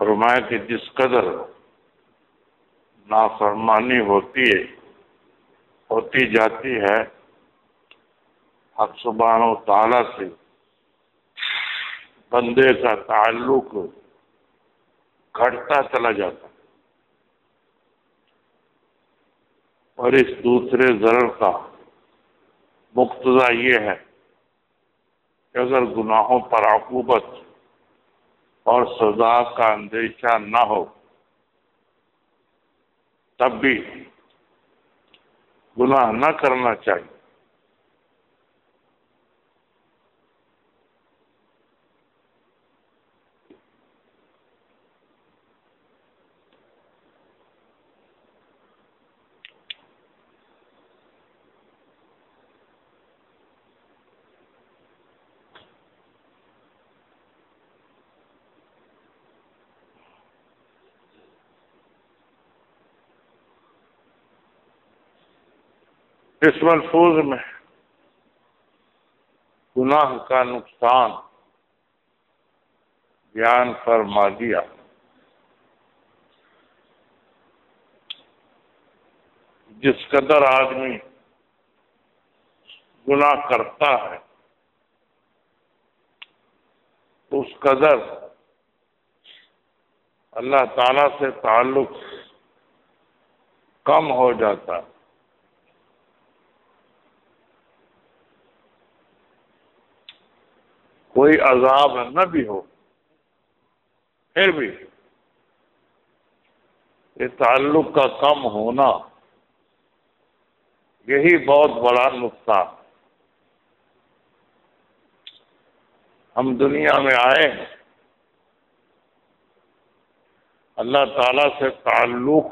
فرمایا کہ جس قدر نافرمانی ہوتی جاتی ہے حق سبحانہ و تعالی سے بندے کا تعلق گھٹتا چلا جاتا ہے، اور اس دوسرے ضرر کا مقتضا یہ ہے کہ اگر گناہوں پر عقوبت اور سزا کا اندیشہ نہ ہو تب بھی گناہ نہ کرنا چاہیے۔ اس ملفوظ میں گناہ کا نقصان بیان فرما دیا۔ جس قدر آدمی گناہ کرتا ہے اس قدر اللہ تعالی سے تعلق کم ہو جاتا ہے۔ کوئی عذاب نہ بھی ہو پھر بھی یہ تعلق کا کم ہونا یہی بہت بڑا نقصان۔ ہم دنیا میں آئے ہیں اللہ تعالی سے تعلق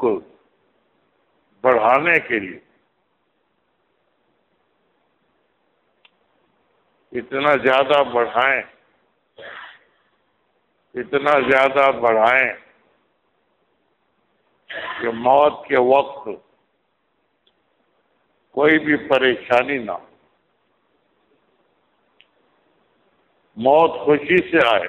بڑھانے کے لیے، اتنا زیادہ بڑھائیں کہ موت کے وقت کوئی بھی پریشانی نہ ہو، موت خوشی سے آئے۔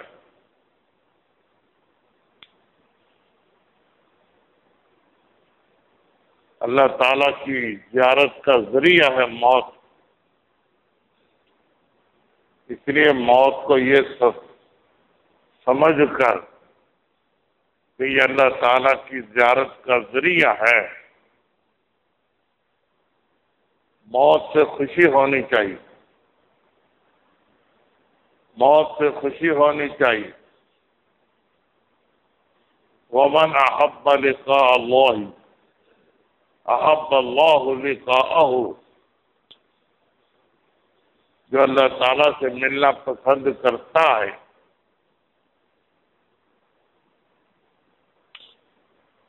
اللہ تعالیٰ کی زیارت کا ذریعہ ہے موت، اس لیے موت کو یہ سمجھ کر کہ یہ اللہ تعالیٰ کی زیارت کا ذریعہ ہے، موت سے خوشی ہونی چاہیے، موت سے خوشی ہونی چاہیے۔ وَمَنْ أَحَبَّ لِقَاءَ اللَّهِ أَحَبَّ اللَّهُ لِقَاءَهُ، جو اللہ تعالیٰ سے ملنا پسند کرتا ہے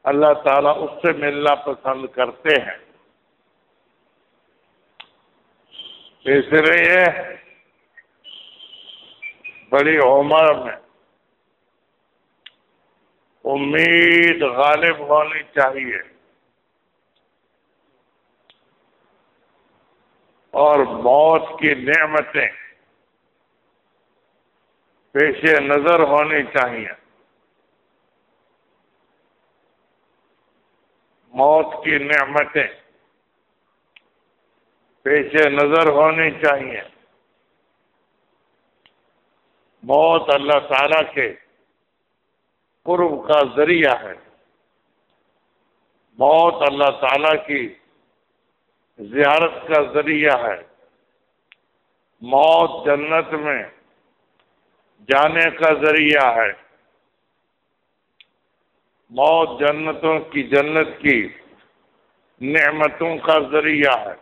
اللہ تعالیٰ اس سے ملنا پسند کرتے ہیں۔ اس لیے بڑی عمر میں امید غالب ہونی چاہیے اور موت کی نعمتیں پیش نظر ہونی چاہیے، موت کی نعمتیں پیش نظر ہونی چاہیے۔ موت اللہ تعالیٰ کے قرب کا ذریعہ ہے، موت اللہ تعالیٰ کی زیارت کا ذریعہ ہے، موت جنت میں جانے کا ذریعہ ہے، موت جنت کی نعمتوں کا ذریعہ ہے۔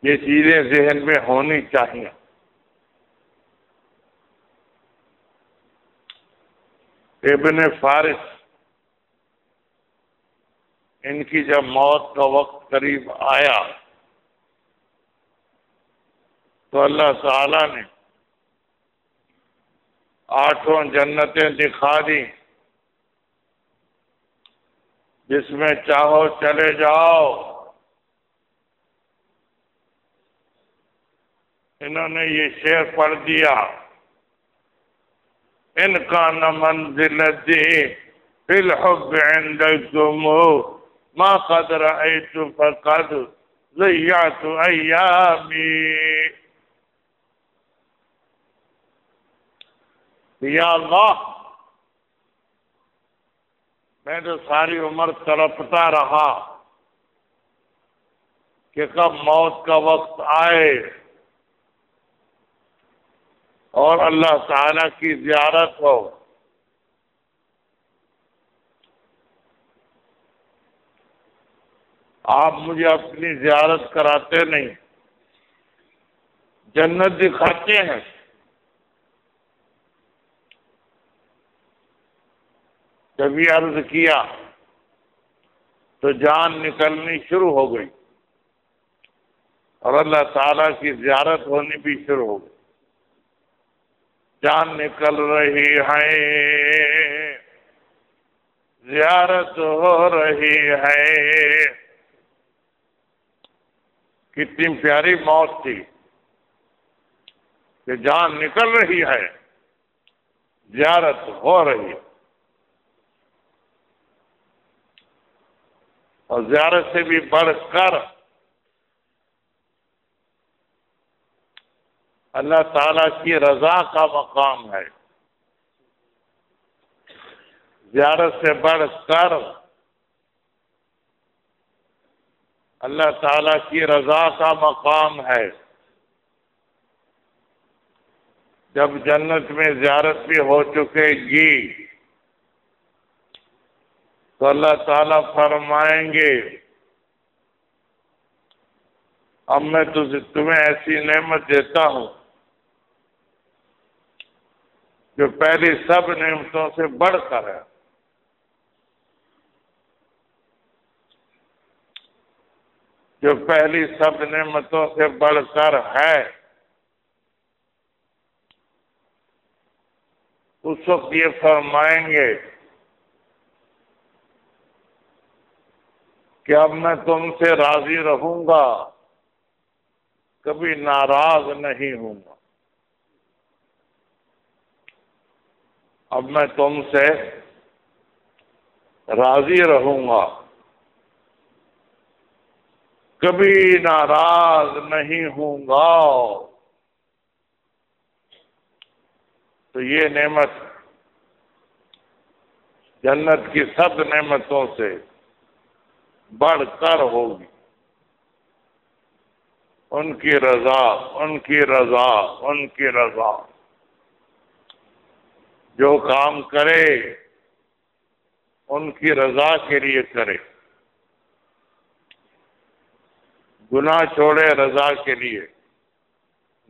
یہ چیزیں ذہن میں ہونی چاہیے۔ ابن فارس ان کی جب موت کا وقت قریب آیا تو اللہ تعالی نے 8 جنتیں دکھا دی، جس میں چاہو چلے جاؤ۔ انہوں نے یہ شعر پڑھ دیا ان کان منزلتی فی الحب عندکم ما قد رأیت فقد ضیعت ایامی. یا اللہ، میں تو ساری عمر تڑپتا رہا کہ کب موت کا وقت آئے اور اللہ تعالی کی زیارت ہو. آپ مجھے اپنی زیارت کراتے نہیں، جنت دکھاتے ہیں. جب یہ عرض کیا تو جان نکلنی شروع ہو گئی اور اللہ تعالیٰ کی زیارت ہونی بھی شروع ہو گئی. جان نکل رہی ہے، زیارت ہو رہی ہے. کتنی پیاری موت تھی کہ جان نکل رہی ہے، زیارت ہو رہی ہے. اور زیارت سے بھی بڑھ کر اللہ تعالیٰ کی رضا کا مقام ہے. زیارت سے بڑھ کر اللہ تعالیٰ کی رضا کا مقام ہے. جب جنت میں زیارت بھی ہو چکے گی تو اللہ تعالیٰ فرمائیں گے اب میں تمہیں ایسی نعمت دیتا ہوں جو پہلی سب نعمتوں سے بڑھ کر ہے. جو پہلی سب نعمتوں سے بڑھ کر ہے. اس وقت یہ فرمائیں گے کہ اب میں تم سے راضی رہوں گا، کبھی ناراض نہیں ہوں گا. اب میں تم سے راضی رہوں گا، کبھی ناراض نہیں ہوں گا. تو یہ نعمت جنت کی سب نعمتوں سے بڑھ کر ہوگی. ان کی رضا، ان کی رضا، ان کی رضا. جو کام کرے ان کی رضا کے لیے کرے، گناہ چھوڑے رضا کے لیے،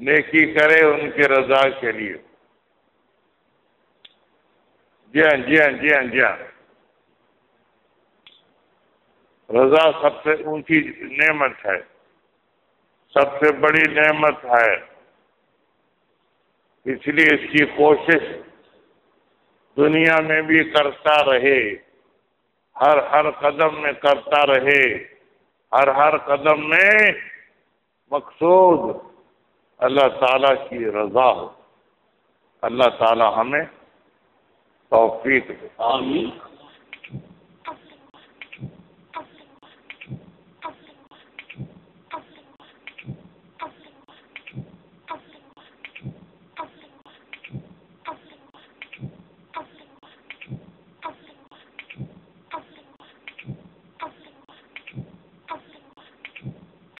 نیکی کرے ان کی رضا کے لیے. جی ہاں جی ہاں جی ہاں جی ہاں. رضا سب سے اونچی نعمت ہے، سب سے بڑی نعمت ہے. اس لیے اس کی کوشش دنیا میں بھی کرتا رہے، ہر قدم میں کرتا رہے. ہر قدم میں مقصود اللہ تعالیٰ کی رضا ہو. اللہ تعالیٰ ہمیں توفیق دے. آمین.